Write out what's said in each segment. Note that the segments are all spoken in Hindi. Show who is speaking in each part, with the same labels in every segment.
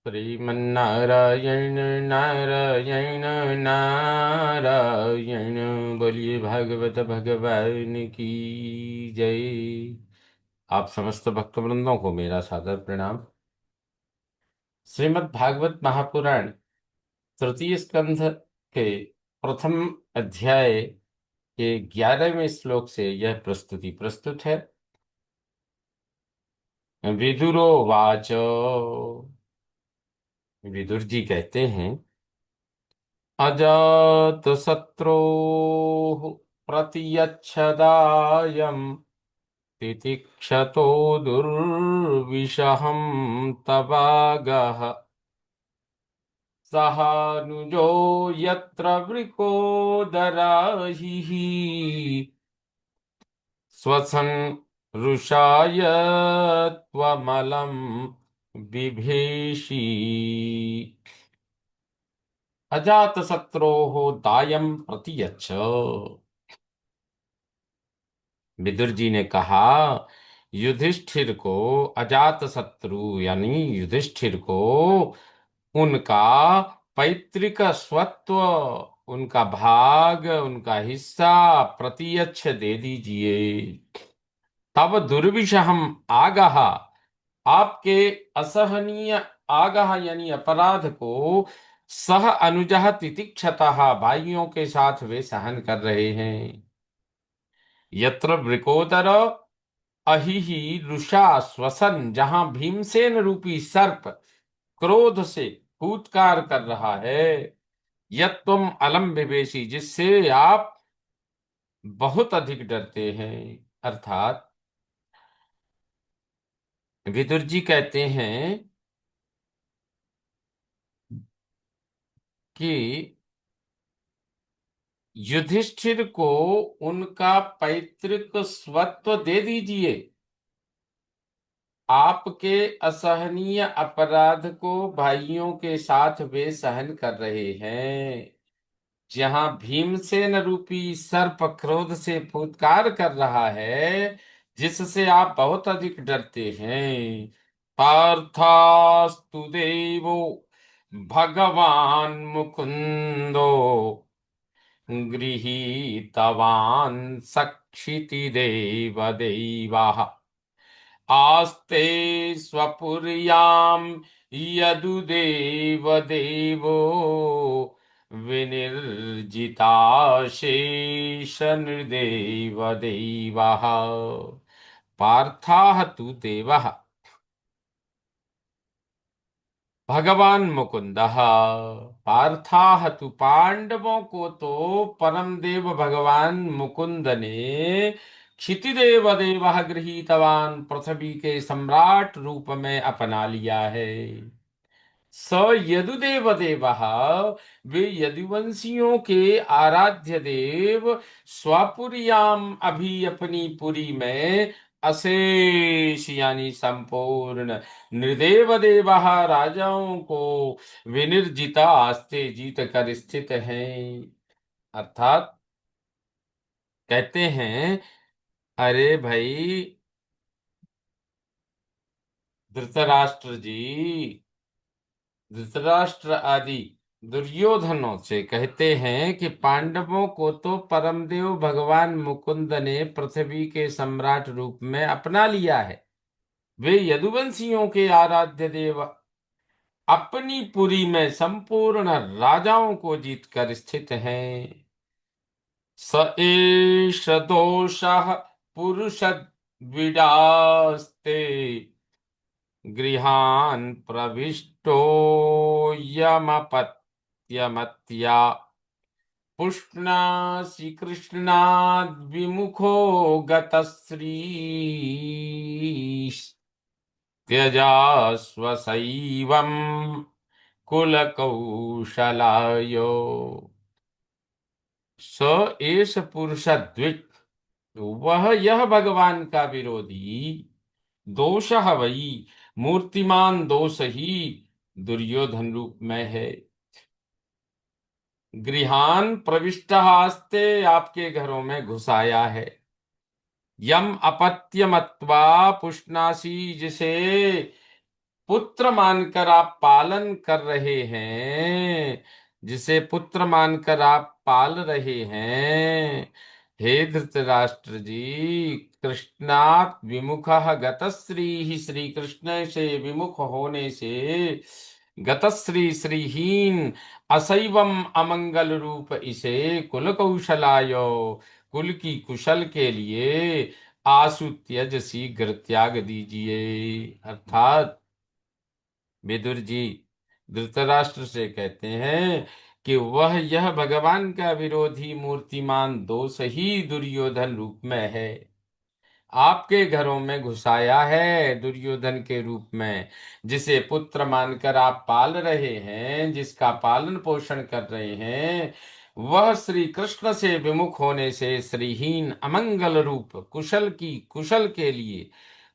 Speaker 1: श्रीमन्नारायण नारायण नारायण। बोलिए भागवत भगवान की जय। आप समस्त भक्तवृंदों को मेरा सादर प्रणाम। श्रीमद् भागवत महापुराण तृतीय स्कंध के प्रथम अध्याय के 11वें श्लोक से यह प्रस्तुति प्रस्तुत है। विदुरो वाच। विदुर जी कहते हैं, अजातशत्रो प्रतियच्छदायम् तितिक्षतो दुर्विषहं तवागः सहानुजो यत्र वृकोदराहिः स्वसन् रुषाय त्वमलं बिभेषि। अजातशत्रोः दायं प्रतियच्छ। विदुर जी ने कहा, युधिष्ठिर को, अजात शत्रु यानी युधिष्ठिर को उनका पैतृक स्वत्व, उनका भाग, उनका हिस्सा प्रतियच्छ दे दीजिए। तब दुर्विषहम आगह, आपके असहनीय आगह यानी अपराध को सह अनुजः तितिक्षतः, भाइयों के साथ वे सहन कर रहे हैं। यत्र वृकोदर अहिहि रुषा श्वसन, जहां भीमसेन रूपी सर्प क्रोध से फूत्कार कर रहा है। यत्वम अलम विवेशी, जिससे आप बहुत अधिक डरते हैं। अर्थात विदुर जी कहते हैं कि युधिष्ठिर को उनका पैतृक स्वत्व दे दीजिए। आपके असहनीय अपराध को भाइयों के साथ वे सहन कर रहे हैं। जहां भीमसेन रूपी सर्प क्रोध से फुत्कार कर रहा है, जिससे आप बहुत अधिक डरते हैं। पार्थास्तु देवो भगवान मुकुंदो गृहीतवान् सक्षिति देव देवाः आस्ते स्वपुर्यां यदुदेव देवो विनिर्जिताशेष निर्देव देवः पार्थाः तु देवः भगवान मुकुंदः। पार्थाः तु, पांडवों को तो परम देव भगवान मुकुंद ने क्षितिदेव देवः गृहीतवान, पृथ्वी के सम्राट रूप में अपना लिया है। स यदुदेव देवः, वे यदुवंशियों के आराध्य देव स्वपुरियाम, अभी अपनी पुरी में अशेष यानी संपूर्ण नृदेव देवः, राजाओं को विनिर्जिता आस्ते जीत कर स्थित हैं। अर्थात कहते हैं, अरे भाई धृतराष्ट्र जी, धृतराष्ट्र आदि दुर्योधनों से कहते हैं कि पांडवों को तो परमदेव भगवान मुकुंद ने पृथ्वी के सम्राट रूप में अपना लिया है। वे यदुवंशियों के आराध्य देव अपनी पुरी में संपूर्ण राजाओं को जीतकर स्थित हैं। स एष दोषः पुरुष विडास्ते गृहान् प्रविष्टो यमपत्यमत्या पुष्णासि कृष्णाद् विमुखो गतश्री त्यजास्व कुलकौशलायो। स एष पुरुष द्विज, वह यह भगवान का विरोधी, दोष वही, मूर्तिमान दोष ही दुर्योधन रूप में है। गृहान प्रविष्ट आस्ते, आपके घरों में घुस आया है। यम अपत्यमत्वा पुष्णासी, जिसे पुत्र मानकर आप पालन कर रहे हैं, जिसे पुत्र मानकर आप पाल रहे हैं, हे धृतराष्ट्र जी, कृष्णात् विमुखः गतश्री, श्री कृष्ण से विमुख होने से गतश्री श्रीहीन असैवम अमंगल रूप इसे कुल कौशलायो, कुल की कुशल के लिए आसु त्यज शीघ्र त्याग दीजिए। अर्थात विदुर जी धृतराष्ट्र से कहते हैं कि वह यह भगवान का विरोधी मूर्तिमान दोष ही दुर्योधन रूप में है, आपके घरों में घुसाया है दुर्योधन के रूप में, जिसे पुत्र मानकर आप पाल रहे हैं, जिसका पालन पोषण कर रहे हैं, वह श्री कृष्ण से विमुख होने से श्रीहीन अमंगल रूप कुशल की कुशल के लिए,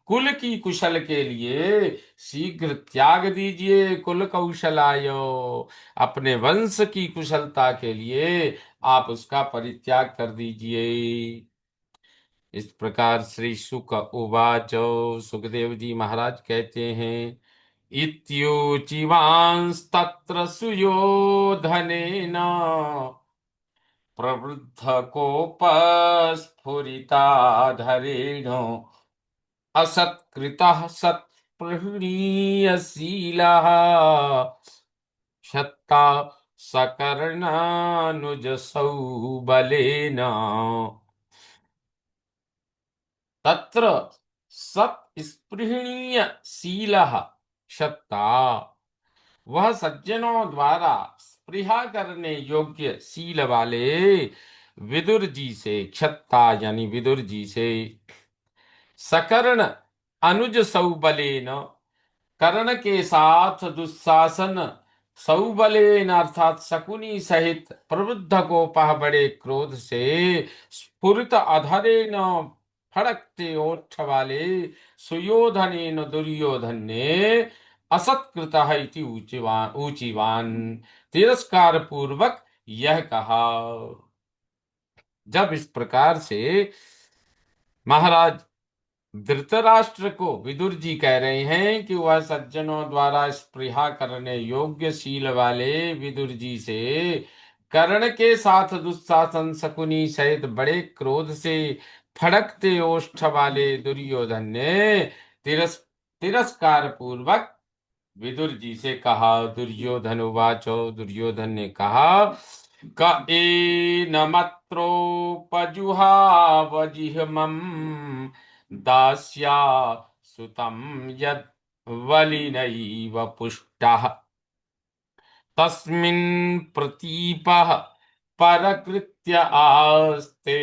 Speaker 1: कुल की कुशल के लिए शीघ्र त्याग दीजिए कुल कौशलायो, अपने वंश की कुशलता के लिए आप उसका परित्याग कर दीजिए। इस प्रकार श्री शुक उवाच, सुखदेव जी महाराज कहते हैं, इत्युचिवांस्तत्र सुयोधनेन प्रवृद्ध कोपस्फुरिताधरेण असत्कृतः सत्प्रहृणीयशीलः क्षत्ता सकर्णानुजसौबलेन तत्र सत् स्पृहणीय शीलः क्षत्ता, वह सज्जनों द्वारा स्पृहा करने योग्य शील वाले विदुर जी से, क्षत्ता यानी विदुर जी से, सकर्ण अनुज सौबलेन, कर्ण के साथ दुशासन, सौबलेन अर्थात शकुनी सहित, प्रवृद्ध गोपः बड़े क्रोध से, स्फुरित अधरेन फड़कते ओठ वाले, सुयोधनेन दुर्योधन ने, असत्कृतः इति ऊचिवान तिरस्कार पूर्वक यह कहा। जब इस प्रकार से महाराज धृतराष्ट्र को विदुर जी कह रहे हैं कि वह सज्जनों द्वारा स्पृहा करने योग्य शील वाले विदुर जी से, कर्ण के साथ दुशासन शकुनी सहित बड़े क्रोध से फड़कते ओष्ठ वाले दुर्योधन ने तिरस्कार पूर्वक विदुर जी से कहा। दुर्योधन उवाचो, दुर्योधन ने कहा, क एनमत्रोपजुहावजिह्मम् दास्या सुतं यद् वलिनैव पुष्टः तस्मिन् प्रतीपः परकृत्य आस्ते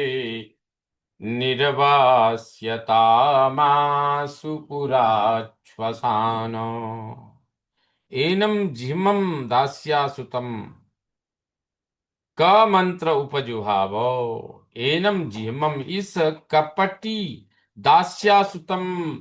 Speaker 1: निर्वास्यतामासु पुराश्वसानो एनम जिह्मं दास्यासुतम् क मंत्र उपजुहावो, एनम जिह्मम इस कपटी दास्यासुतम,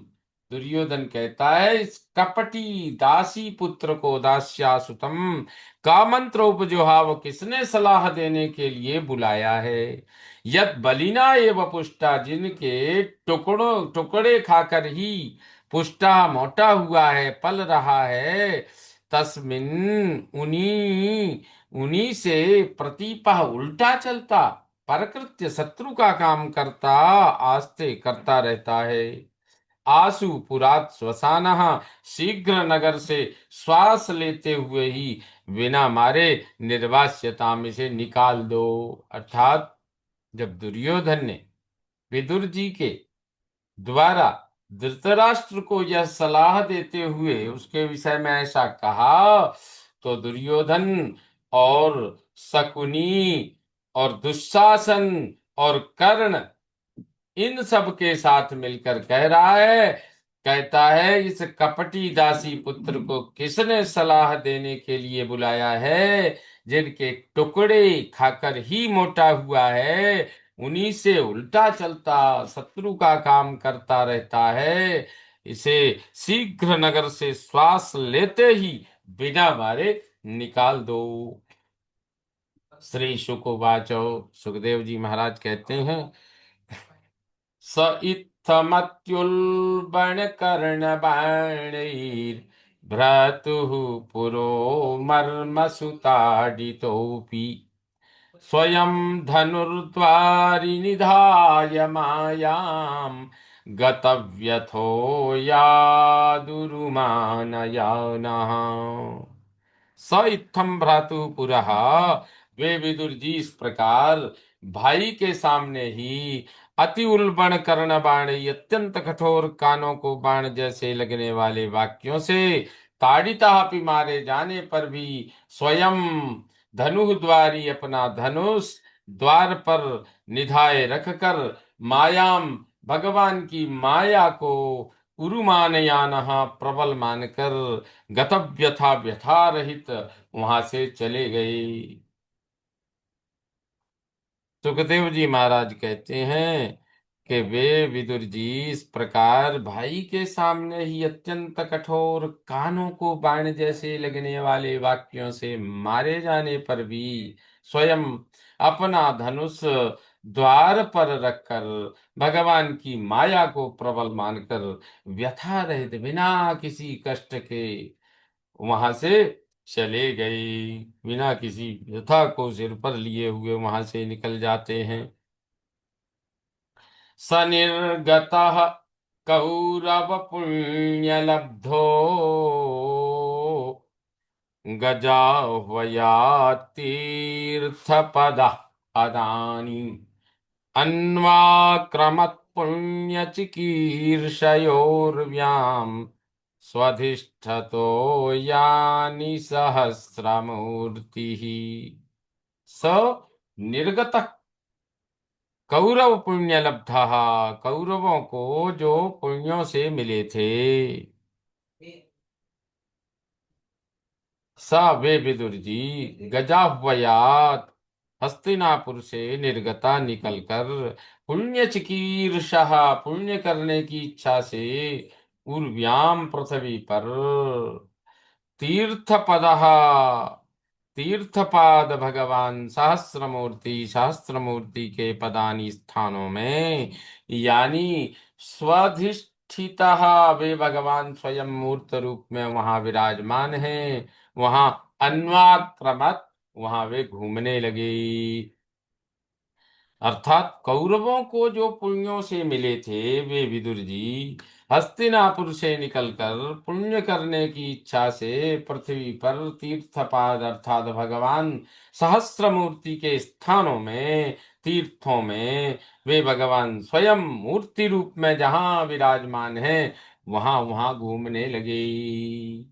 Speaker 1: दुर्योधन कहता है इस कपटी दासी पुत्र को, दास्यासुतम का मंत्र उपजुहाव, किसने सलाह देने के लिए बुलाया है, यत बलिना एव पुष्टा, जिनके टुकड़ों टुकड़े खाकर ही पुष्टा मोटा हुआ है, पल रहा है, तस्मिन उन्हीं उन्हीं से प्रतीपा उल्टा चलता, परकृत्य शत्रु का काम करता, आस्ते करता रहता है, आसु पुरात श्वसानः, शीघ्र नगर से श्वास लेते हुए ही बिना मारे निर्वास्यता में से निकाल दो। अर्थात जब दुर्योधन ने विदुर जी के द्वारा धृतराष्ट्र को यह सलाह देते हुए उसके विषय में ऐसा कहा, तो दुर्योधन और शकुनी और दुशासन और कर्ण इन सब के साथ मिलकर कह रहा है, कहता है इस कपटी दासी पुत्र को किसने सलाह देने के लिए बुलाया है, जिनके टुकड़े खाकर ही मोटा हुआ है, उन्हीं से उल्टा चलता, शत्रु का काम करता रहता है, इसे शीघ्र नगर से श्वास लेते ही बिना मारे निकाल दो। श्री शुकवाचो, सुखदेव जी महाराज कहते हैं, स इत्थमत्युल्बणकर्णबाणैर् भ्रातुः पुरो मर्मसुताडितोऽपि स्वयं धनुर्द्वारि निधाय मायां गतव्यथो यादुरुमानयानः। स इत्थम भ्रातु पुरः, वे विदुर जी इस प्रकार भाई के सामने ही अति उल्बण कर्ण बाण, अत्यंत कठोर कानों को बाण जैसे लगने वाले वाक्यों से ताड़िता भी मारे जाने पर भी स्वयं धनु द्वारी अपना धनुष द्वार पर निधाए रखकर मायाम भगवान की माया को उरुमानयानः प्रबल मानकर गतव्यथा व्यथा रहित वहां से चले गए। सुखदेव जी महाराज कहते हैं कि वे विदुर जी इस प्रकार भाई के सामने ही अत्यंत कठोर कानों को बाण जैसे लगने वाले वाक्यों से मारे जाने पर भी स्वयं अपना धनुष द्वार पर रखकर भगवान की माया को प्रबल मानकर व्यथा रहित बिना किसी कष्ट के वहां से चले गए, बिना किसी व्यथा को सिर पर लिए हुए वहां से निकल जाते हैं। स निर्गतः कौरव पुण्य लब्धो गजाह्वया तीर्थपद अदानी अन्वाक्रमत् पुण्यचिकीर्षयोर्व्याम् स्वधिष्ठतो यानि सहस्रमूर्तिः। स निर्गत कौरव पुण्य लब्धा, कौरवों को जो पुण्यों से मिले थे। स वे विदुर जी गजाह्वयात हस्तिनापुर से निर्गता निकलकर पुण्य चिकीर्षः पुण्य करने की इच्छा से उर्व्याम पृथ्वी पर तीर्थपदः तीर्थपाद भगवान सहस्त्रमूर्ति के पदानी स्थानों में, यानी स्वधिष्ठितः वे भगवान स्वयं मूर्त रूप में वहां विराजमान हैं, वहां अन्वाक्रमत वहां वे घूमने लगे। अर्थात कौरवों को जो पुण्यों से मिले थे वे विदुर जी हस्तिनापुर से निकलकर पुण्य करने की इच्छा से पृथ्वी पर तीर्थपाद अर्थात भगवान सहस्त्रमूर्ति के स्थानों में, तीर्थों में वे भगवान स्वयं मूर्ति रूप में जहां विराजमान हैं वहां वहां घूमने लगे।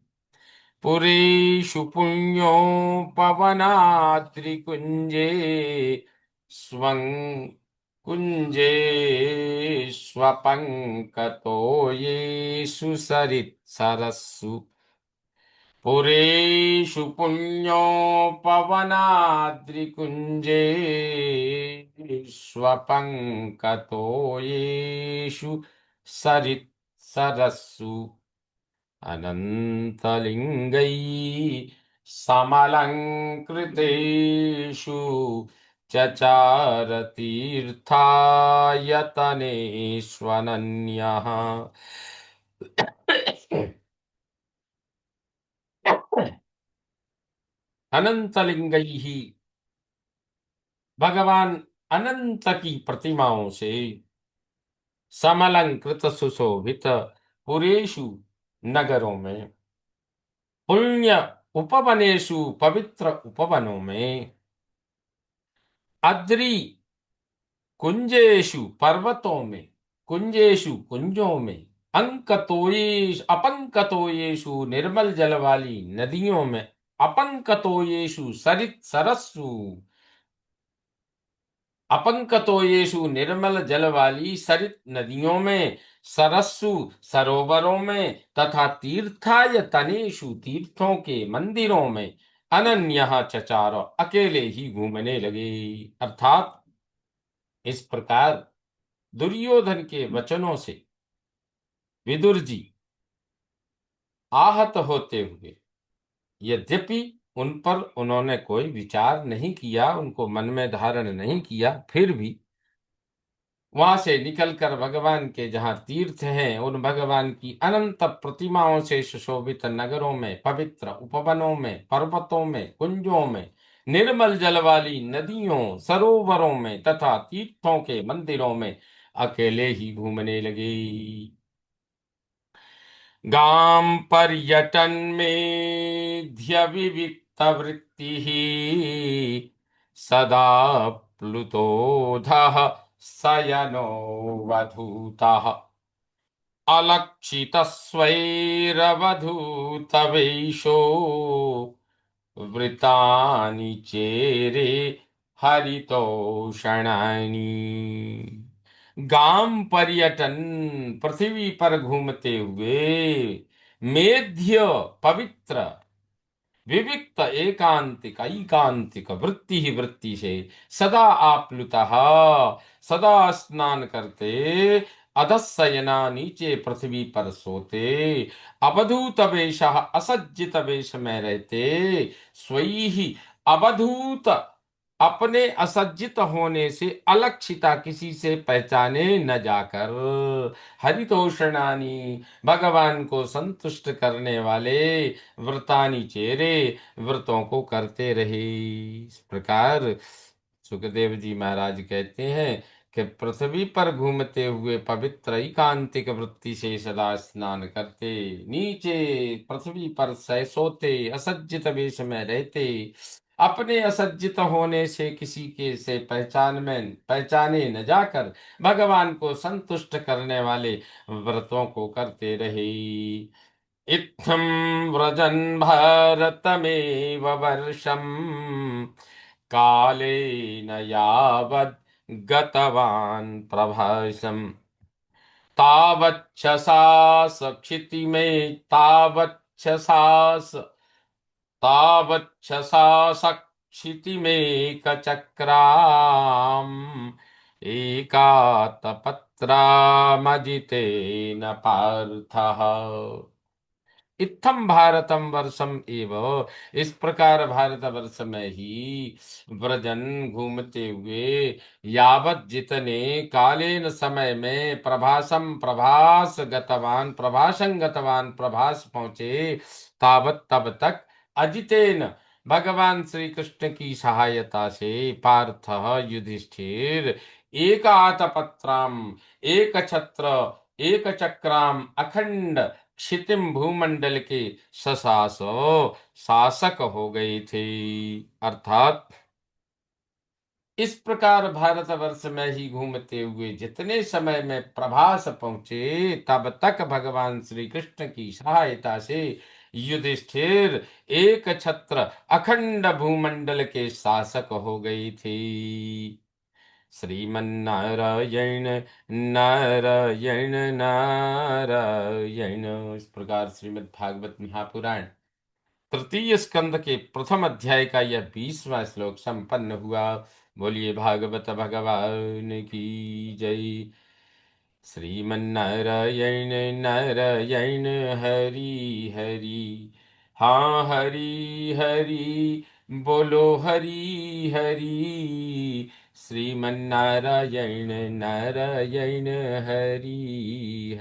Speaker 1: पुरेषु पुण्योपवनाद्रिकुञ्जे स्वं कुञ्जे स्वपङ्कतो येषु सरित्सरस्सु। पुरेषु पुण्योपवनाद्रिकुञ्जे स्वपङ्कतो येषु सरित्सरस्सु अनन्तलिङ्गैः समलङ्कृतेषु चचार तीर्थायतनेष्वनन्यः। अनंतलिंगैः भगवान अनंत की प्रतिमाओं से समलंकृत सुशोभित पुरेषु नगरों में, पुण्य उपवनेषु पवित्र उपवनों में, अद्रि कुंजेषु पर्वतों में, कुंजेषु कुंजों में, अंकतोयेश अपंकतोयेषु निर्मल जल वाली नदियों में, अपंकतोयेषु सरित सरस्सु, अपंकतोयेषु निर्मल जल वाली सरित नदियों में, सरस्सु सरोवरों में, तथा तीर्थाय तनेषु तीर्थों के मंदिरों में, अनन्यः चचार अकेले ही घूमने लगे। अर्थात इस प्रकार दुर्योधन के वचनों से विदुर जी आहत होते हुए, यद्यपि उन पर उन्होंने कोई विचार नहीं किया, उनको मन में धारण नहीं किया, फिर भी वहां से निकलकर भगवान के जहाँ तीर्थ हैं, उन भगवान की अनंत प्रतिमाओं से सुशोभित नगरों में, पवित्र उपवनों में, पर्वतों में, कुंजों में, निर्मल जल वाली नदियों सरोवरों में तथा तीर्थों के मंदिरों में अकेले ही घूमने लगे। गाम पर्यटन में ध्य विविक्त वृत्ति सदा प्लुतोधः शयनो वधूतः अलक्षितस्वैरवधूतवेषो वृतानि चेरे हरितोषणानि। गाम पर्यटन, पृथ्वी पर घूमते हुए, मेध्य पवित्र, विविक्त एकांतिक ऐकांतिक, वृत्ति ही वृत्ति से, सदा आप्लुतः सदा स्नान करते, अधशयना नीचे पृथ्वी पर सोते, अवधूत वेश असज्जित वेश में रहते, स्वई ही अवधूत अपने असज्जित होने से, अलक्षिता किसी से पहचाने न जाकर, हरितोषणानी भगवान को संतुष्ट करने वाले, व्रतानी चेरे व्रतों को करते रहे। इस प्रकार सुखदेव जी महाराज कहते हैं कि पृथ्वी पर घूमते हुए पवित्र एकांतिक वृत्ति से सदा स्नान करते, नीचे पृथ्वी पर सोते, असज्जित वेश में रहते, अपने असज्जित होने से किसी के से पहचाने न जाकर, भगवान को संतुष्ट करने वाले व्रतों को करते रहे। इत्थं व्रजन् भारतमेव वर्षम् कालेन यावद् गतवान् प्रभासम् तावच्छसास क्षितिमे तावच्छसास क्षितिमेकचक्राम् एकातपत्रामजितेन पार्थः। इत्थम भारतम वर्षम एव, इस प्रकार भारत वर्ष में ही व्रजन घूमते हुए, यावत जितने, कालीन समय में, प्रभासम प्रभास गतवान प्रभासं गतवान प्रभास पहुंचे, तावत तब तक, अजितेन भगवान श्री कृष्ण की सहायता से, पार्थ युधिष्ठिर, एकातपत्राम एक छत्र, एक चक्राम अखंड क्षितिम भूमंडल के सशास शासक हो गए थे। अर्थात इस प्रकार भारतवर्ष में ही घूमते हुए जितने समय में प्रभास पहुंचे, तब तक भगवान श्री कृष्ण की सहायता से युधिष्ठिर एक छत्र अखंड भूमंडल के शासक हो गए थे। श्रीमन्नारायण नारायण नारायण। इस प्रकार श्रीमद् भागवत महापुराण तृतीय स्कंद के प्रथम अध्याय का यह 20वां श्लोक संपन्न हुआ। बोलिए भागवत भगवान की जय। श्रीमन्नारायण नारायण हरि हरि। हाँ हरि हरि बोलो हरि हरि। श्रीमन्नारायण नारायण हरि हरि।